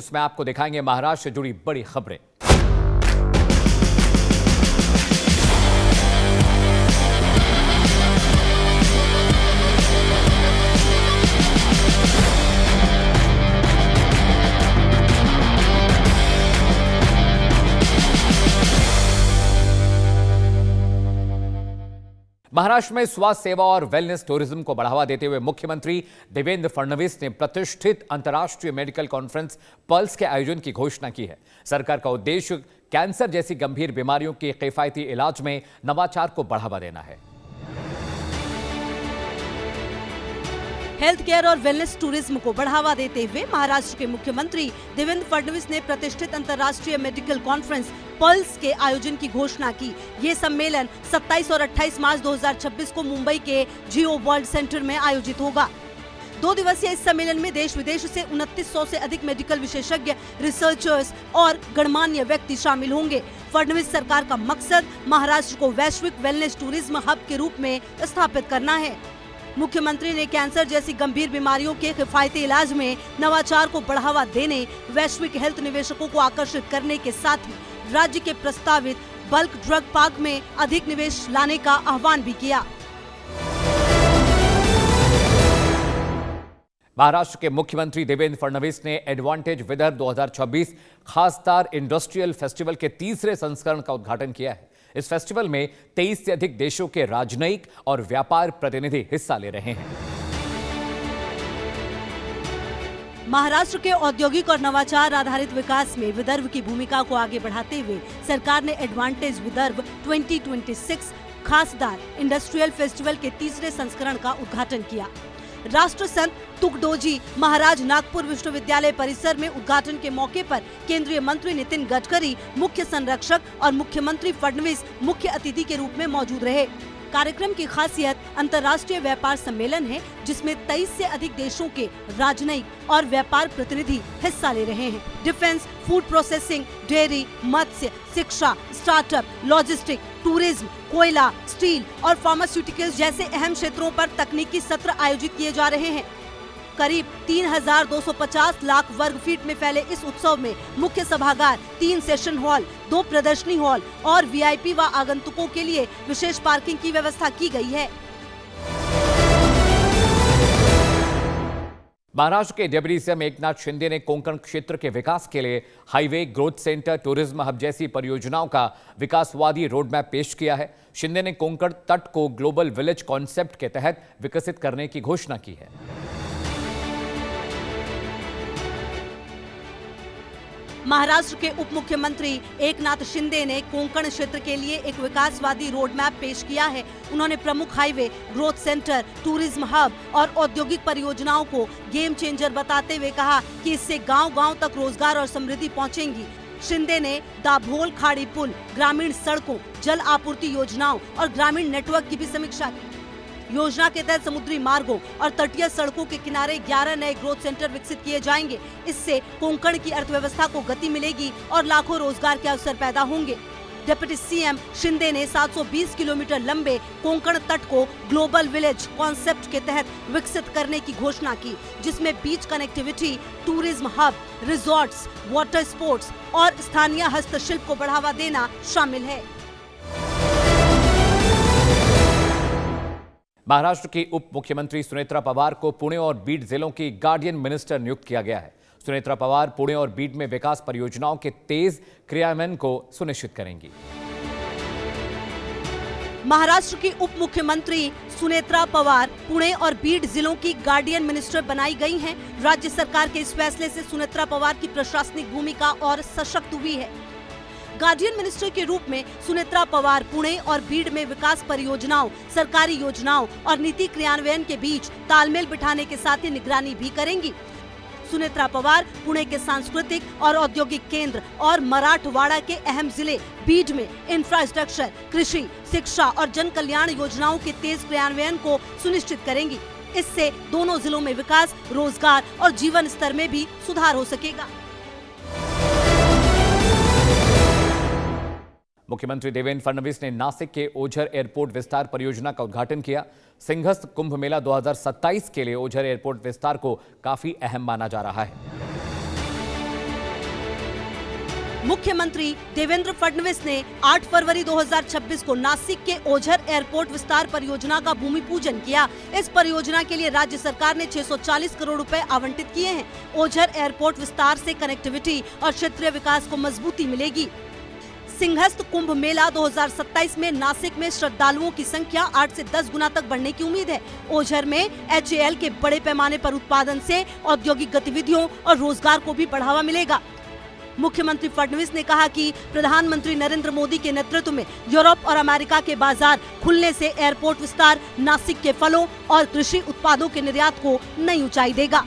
इसमें आपको दिखाएंगे महाराष्ट्र से जुड़ी बड़ी खबरें। महाराष्ट्र में स्वास्थ्य सेवा और वेलनेस टूरिज्म को बढ़ावा देते हुए मुख्यमंत्री देवेंद्र फडणवीस ने प्रतिष्ठित अंतर्राष्ट्रीय मेडिकल कॉन्फ्रेंस पल्स के आयोजन की घोषणा की है। सरकार का उद्देश्य कैंसर जैसी गंभीर बीमारियों के किफायती इलाज में नवाचार को बढ़ावा देना है। हेल्थ केयर और वेलनेस टूरिज्म को बढ़ावा देते हुए महाराष्ट्र के मुख्यमंत्री देवेंद्र फडणवीस ने प्रतिष्ठित अंतर्राष्ट्रीय मेडिकल कॉन्फ्रेंस पल्स के आयोजन की घोषणा की। ये सम्मेलन 27 और 28 मार्च 2026 को मुंबई के जियो वर्ल्ड सेंटर में आयोजित होगा। 2 दिवसीय इस सम्मेलन में देश विदेश से 2900 से अधिक मेडिकल विशेषज्ञ, रिसर्चर्स और गणमान्य व्यक्ति शामिल होंगे। फडणवीस सरकार का मकसद महाराष्ट्र को वैश्विक वेलनेस टूरिज्म हब के रूप में स्थापित करना है। मुख्यमंत्री ने कैंसर जैसी गंभीर बीमारियों के किफायती इलाज में नवाचार को बढ़ावा देने, वैश्विक हेल्थ निवेशकों को आकर्षित करने के साथ ही राज्य के प्रस्तावित बल्क ड्रग पार्क में अधिक निवेश लाने का आह्वान भी किया। महाराष्ट्र के मुख्यमंत्री देवेंद्र फडणवीस ने एडवांटेज विदर्भ 2026 खासदार इंडस्ट्रियल फेस्टिवल के तीसरे संस्करण का उद्घाटन किया है। इस फेस्टिवल में 23 से अधिक देशों के राजनयिक और व्यापार प्रतिनिधि हिस्सा ले रहे हैं। महाराष्ट्र के औद्योगिक और नवाचार आधारित विकास में विदर्भ की भूमिका को आगे बढ़ाते हुए सरकार ने एडवांटेज विदर्भ 2026 खासदार इंडस्ट्रियल फेस्टिवल के तीसरे संस्करण का उद्घाटन किया। राष्ट्र संत तुकडोजी महाराज नागपुर विश्वविद्यालय परिसर में उद्घाटन के मौके पर केंद्रीय मंत्री नितिन गडकरी, मुख्य संरक्षक और मुख्यमंत्री फडणवीस मुख्य अतिथि के रूप में मौजूद रहे। कार्यक्रम की खासियत अंतर्राष्ट्रीय व्यापार सम्मेलन है, जिसमें 23 से अधिक देशों के राजनयिक और व्यापार प्रतिनिधि हिस्सा ले रहे हैं। डिफेंस, फूड प्रोसेसिंग, डेयरी, मत्स्य, शिक्षा, स्टार्टअप, लॉजिस्टिक, टूरिज्म, कोयला, स्टील और फार्मास्यूटिकल्स जैसे अहम क्षेत्रों पर तकनीकी सत्र आयोजित किए जा रहे हैं। करीब 3250 लाख वर्ग फीट में फैले इस उत्सव में मुख्य सभागार, 3 सेशन हॉल, 2 प्रदर्शनी हॉल और वीआईपी व आगंतुकों के लिए विशेष पार्किंग की व्यवस्था की गई है। महाराष्ट्र के डिप्टी सीएम एकनाथ शिंदे ने कोंकण क्षेत्र के विकास के लिए highway, growth centre, tourism hub जैसी परियोजनाओं का विकासवादी रोडमैप पेश किया है। शिंदे ने कोंकण तट को ग्लोबल विलेज कॉन्सेप्ट के तहत विकसित करने की घोषणा की है। महाराष्ट्र के उप मुख्यमंत्री एकनाथ शिंदे ने कोंकण क्षेत्र के लिए एक विकासवादी रोड मैप पेश किया है। उन्होंने प्रमुख highway, growth centre, tourism hub और औद्योगिक परियोजनाओं को गेम चेंजर बताते हुए कहा कि इससे गांव-गांव तक रोजगार और समृद्धि पहुंचेंगी। शिंदे ने दाभोल खाड़ी पुल, ग्रामीण सड़कों, जल आपूर्ति योजनाओं और ग्रामीण नेटवर्क की भी समीक्षा की। योजना के तहत समुद्री मार्गों और तटीय सड़कों के किनारे 11 नए ग्रोथ सेंटर विकसित किए जाएंगे। इससे कोंकण की अर्थव्यवस्था को गति मिलेगी और लाखों रोजगार के अवसर पैदा होंगे। डिप्टी सीएम शिंदे ने 720 किलोमीटर लंबे कोंकण तट को ग्लोबल विलेज कॉन्सेप्ट के तहत विकसित करने की घोषणा की, जिसमें beach connectivity, tourism hub, resorts, water sports और स्थानीय हस्तशिल्प को बढ़ावा देना शामिल है। महाराष्ट्र की उप मुख्यमंत्री सुनेत्रा पवार को पुणे और बीड जिलों की गार्डियन मिनिस्टर नियुक्त किया गया है। सुनेत्रा पवार पुणे और बीड में विकास परियोजनाओं के तेज क्रियान्वयन को सुनिश्चित करेंगी। महाराष्ट्र की उप मुख्यमंत्री सुनेत्रा पवार पुणे और बीड जिलों की गार्डियन मिनिस्टर बनाई गई हैं। राज्य सरकार के इस फैसले से सुनेत्रा पवार की प्रशासनिक भूमिका और सशक्त हुई है। गार्डियन मिनिस्टर के रूप में सुनेत्रा पवार पुणे और बीड में विकास परियोजनाओं, सरकारी योजनाओं और नीति क्रियान्वयन के बीच तालमेल बिठाने के साथ ही निगरानी भी करेंगी। सुनेत्रा पवार पुणे के सांस्कृतिक और औद्योगिक केंद्र और मराठवाड़ा के अहम जिले बीड में इंफ्रास्ट्रक्चर, कृषि, शिक्षा और जन कल्याण योजनाओं के तेज क्रियान्वयन को सुनिश्चित करेंगी। इससे दोनों जिलों में विकास, रोजगार और जीवन स्तर में भी सुधार हो सकेगा। मुख्यमंत्री देवेंद्र फडणवीस ने नासिक के ओझर एयरपोर्ट विस्तार परियोजना का उद्घाटन किया। सिंहस्थ कुंभ मेला 2027 के लिए ओझर एयरपोर्ट विस्तार को काफी अहम माना जा रहा है। मुख्यमंत्री देवेंद्र फडणवीस ने 8 फरवरी 2026 को नासिक के ओझर एयरपोर्ट विस्तार परियोजना का भूमि पूजन किया। इस परियोजना के लिए राज्य सरकार ने 640 करोड़ रुपए आवंटित किए हैं। ओझर एयरपोर्ट विस्तार से कनेक्टिविटी और क्षेत्रीय विकास को मजबूती मिलेगी। सिंहस्थ कुंभ मेला 2027 में नासिक में श्रद्धालुओं की संख्या 8 से 10 गुना तक बढ़ने की उम्मीद है। ओझर में HAL के बड़े पैमाने पर उत्पादन से औद्योगिक गतिविधियों और रोजगार को भी बढ़ावा मिलेगा। मुख्यमंत्री फडणवीस ने कहा कि प्रधानमंत्री नरेंद्र मोदी के नेतृत्व में यूरोप और अमेरिका के बाजार खुलने से एयरपोर्ट विस्तार नासिक के फलों और कृषि उत्पादों के निर्यात को नई ऊंचाई देगा।